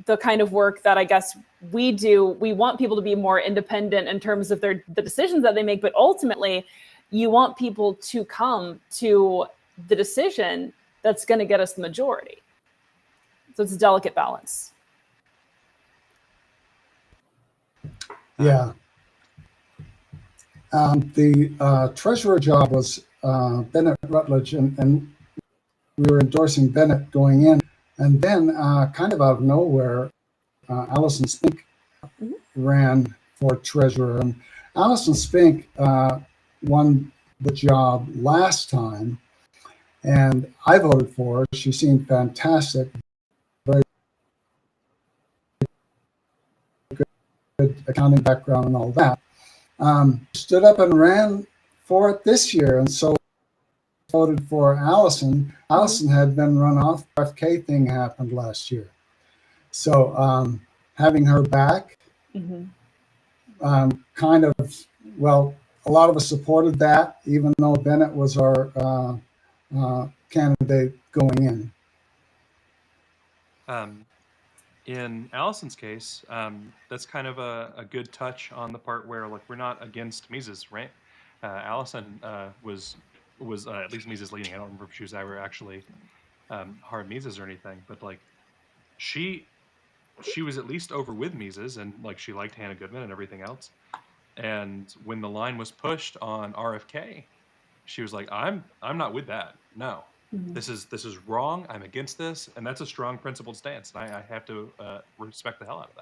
the kind of work that I guess we do, we want people to be more independent in terms of the decisions that they make, but ultimately you want people to come to the decision that's going to get us the majority. So it's a delicate balance. Yeah. The treasurer job was Bennett Rutledge, and we were endorsing Bennett going in. And then kind of out of nowhere, Allison Spink ran for treasurer. And Allison Spink won the job last time, and I voted for her. She seemed fantastic, very good accounting background and all that. Stood up and ran for it this year, and so voted for Allison. Allison had been run off. The RFK thing happened last year. So having her back, kind of, well, a lot of us supported that, even though Bennett was our candidate going in. In Allison's case, that's kind of a good touch on the part where, like, we're not against Mises, right? Allison was at least Mises leading. I don't remember if she was ever actually hard Mises or anything, but like she was at least over with Mises, and like she liked Hannah Goodman and everything else. And when the line was pushed on RFK, she was like, I'm not with that. No. This is wrong. I'm against this, and that's a strong principled stance. And I have to respect the hell out of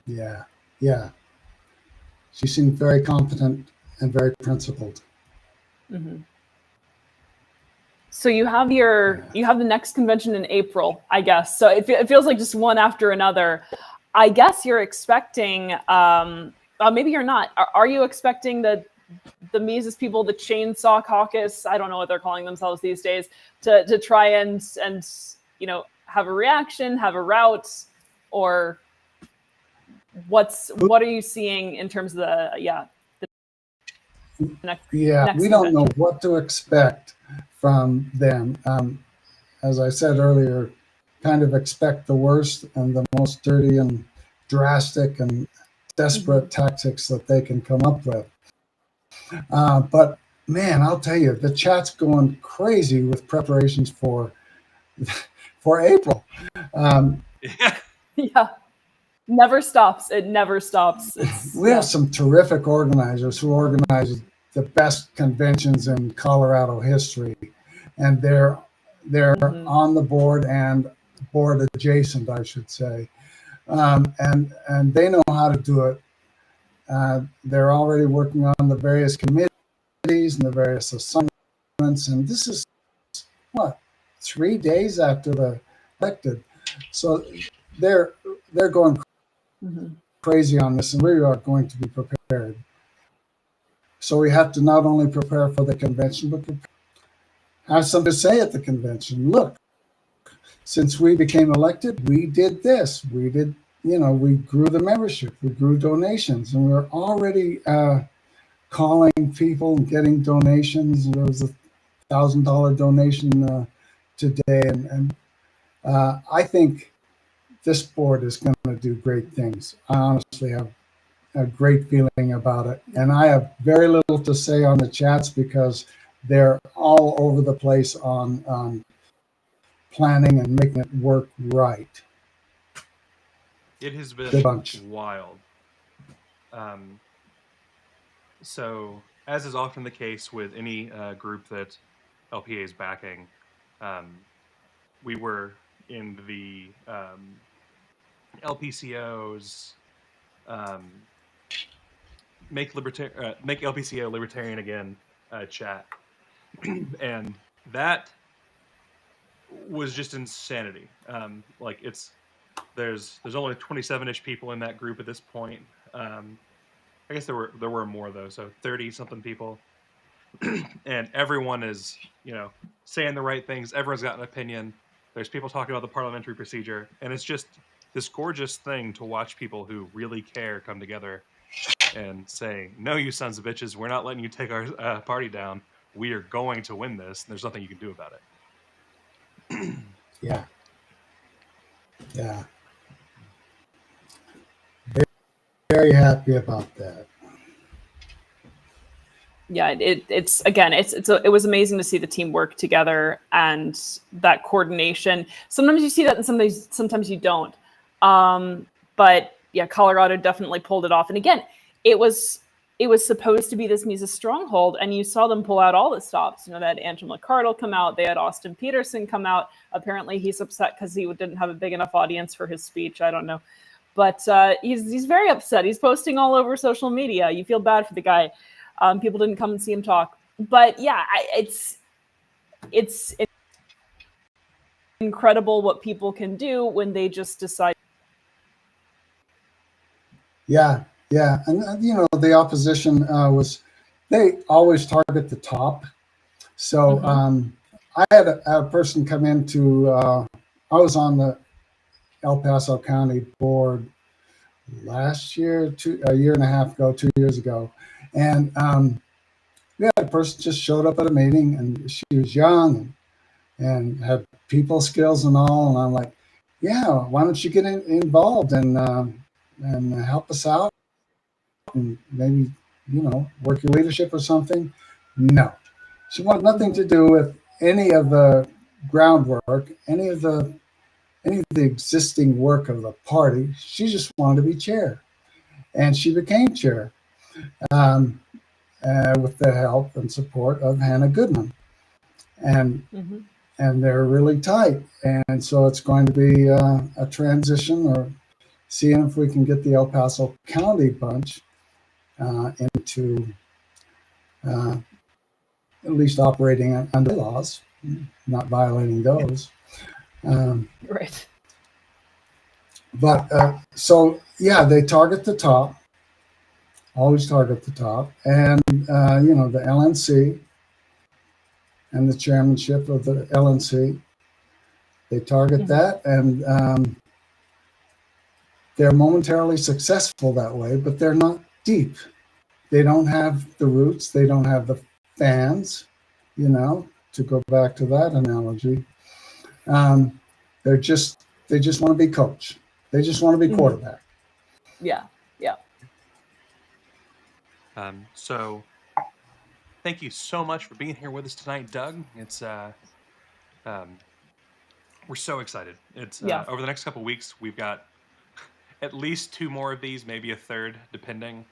that. Yeah. She seemed very competent and very principled. So you have the next convention in April, I guess. So it feels like just one after another. I guess you're expecting, maybe you're not. Are you expecting the Mises people, the Chainsaw Caucus, I don't know what they're calling themselves these days, to try and have a reaction, have a route, or what are you seeing in terms of the next we don't know what to expect from them. As I said earlier, kind of expect the worst and the most dirty and drastic and desperate tactics that they can come up with. But man, I'll tell you, the chat's going crazy with preparations for April. Yeah, never stops. It never stops. We have some terrific organizers who organize the best conventions in Colorado history, and they're on the board and board adjacent, I should say, and they know how to do it. They're already working on the various committees and the various assignments, and this is 3 days after the elected, so they're going crazy on this, and we are going to be prepared. So we have to not only prepare for the convention, but have something to say at the convention. Look, since we became elected, we did this. We did, we grew the membership, we grew donations, and we're already calling people and getting donations. There was a $1,000 donation today, and I think this board is going to do great things. I honestly have a great feeling about it, and I have very little to say on the chats because they're all over the place on planning and making it work right. It has been wild. So, as is often the case with any group that LPA is backing, we were in the LPCO's make LPCO libertarian again chat, and that was just insanity. Like there's only 27-ish people in that group at this point. I guess there were more though, so 30 something people. And everyone is, saying the right things. Everyone's got an opinion. There's people talking about the parliamentary procedure, and it's just this gorgeous thing to watch people who really care come together and say, "No, you sons of bitches, we're not letting you take our party down. We are going to win this. And there's nothing you can do about it." Yeah. Very happy about that. Yeah, it was amazing to see the team work together and that coordination. Sometimes you see that, and sometimes you don't. But yeah, Colorado definitely pulled it off. And again, it was supposed to be this Mises stronghold, and you saw them pull out all the stops. They had Angela McCardle come out. They had Austin Peterson come out. Apparently, he's upset because he didn't have a big enough audience for his speech. I don't know, but he's very upset. He's posting all over social media. You feel bad for the guy. People didn't come and see him talk, but yeah, it's incredible what people can do when they just decide. Yeah, and the opposition they always target the top. So I had a person come into. I was on the El Paso County board last year, a year and a half ago, 2 years ago. And we had a person just showed up at a meeting, and she was young and had people skills and all. And I'm like, yeah, why don't you get involved and help us out and maybe, work your leadership or something? No, she wanted nothing to do with any of the groundwork, any of the existing work of the party. She just wanted to be chair, and she became chair. With the help and support of Hannah Goodman, and they're really tight, and so it's going to be a transition, or seeing if we can get the El Paso County bunch into at least operating under laws, not violating those. Right. But so yeah, they target the top. Always target the top, and the LNC and the chairmanship of the LNC. They target that, and they're momentarily successful that way, but they're not deep. They don't have the roots. They don't have the fans. To go back to that analogy, they just want to be coach. They just want to be quarterback. Yeah. So thank you so much for being here with us tonight, Doug. It's we're so excited. It's over the next couple of weeks, we've got at least 2 more of these, maybe a third, depending,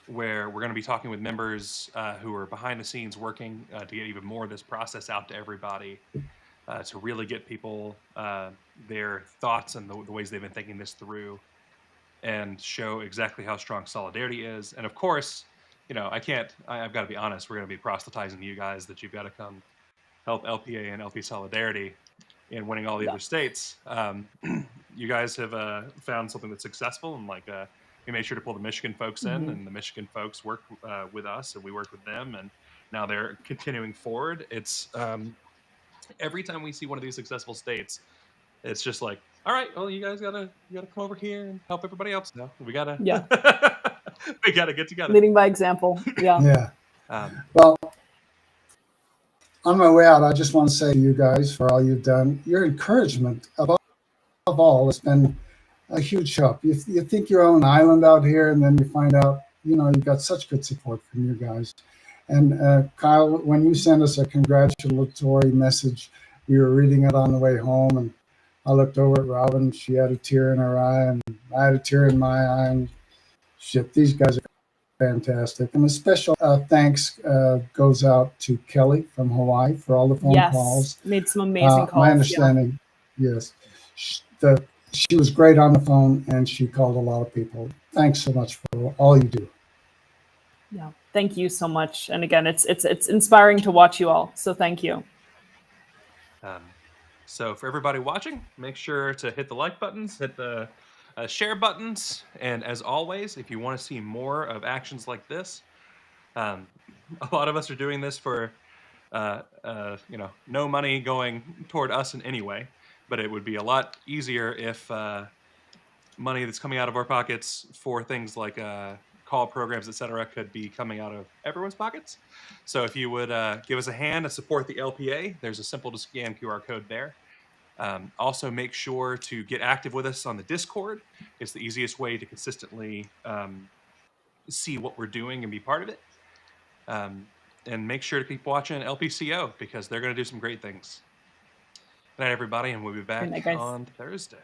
where we're going to be talking with members who are behind the scenes working to get even more of this process out to everybody, to really get people their thoughts and the ways they've been thinking this through, and show exactly how strong solidarity is. And of course, I've got to be honest, we're going to be proselytizing to you guys that you've got to come help LPA and LP Solidarity in winning all the other states. You guys have found something that's successful, and we made sure to pull the Michigan folks in, and the Michigan folks work with us, and we work with them, and now they're continuing forward. It's every time we see one of these successful states, it's just like, all right, well, you guys gotta come over here and help everybody else now. We gotta we gotta get together. Leading by example. Yeah. Well, on my way out, I just want to say to you guys, for all you've done, your encouragement above all has been a huge help. You think you're on an island out here, and then you find out, you've got such good support from you guys. And Kyle, when you sent us a congratulatory message, we were reading it on the way home, and I looked over at Robin. She had a tear in her eye, and I had a tear in my eye. And shit, these guys are fantastic. And a special thanks goes out to Kelly from Hawaii for all the phone calls. Made some amazing calls. My understanding, yes. She was great on the phone, and she called a lot of people. Thanks so much for all you do. Yeah, thank you so much. And again, it's inspiring to watch you all. So thank you. So for everybody watching, make sure to hit the like buttons, hit the share buttons, and as always, if you want to see more of actions like this, a lot of us are doing this for no money going toward us in any way, but it would be a lot easier if money that's coming out of our pockets for things like call programs, etc., could be coming out of everyone's pockets. So if you would give us a hand to support the LPA, there's a simple to scan QR code there. Also, make sure to get active with us on the Discord. It's the easiest way to consistently see what we're doing and be part of it. And make sure to keep watching LPCO because they're going to do some great things. Good night, everybody, and we'll be back Good night, guys. on Thursday.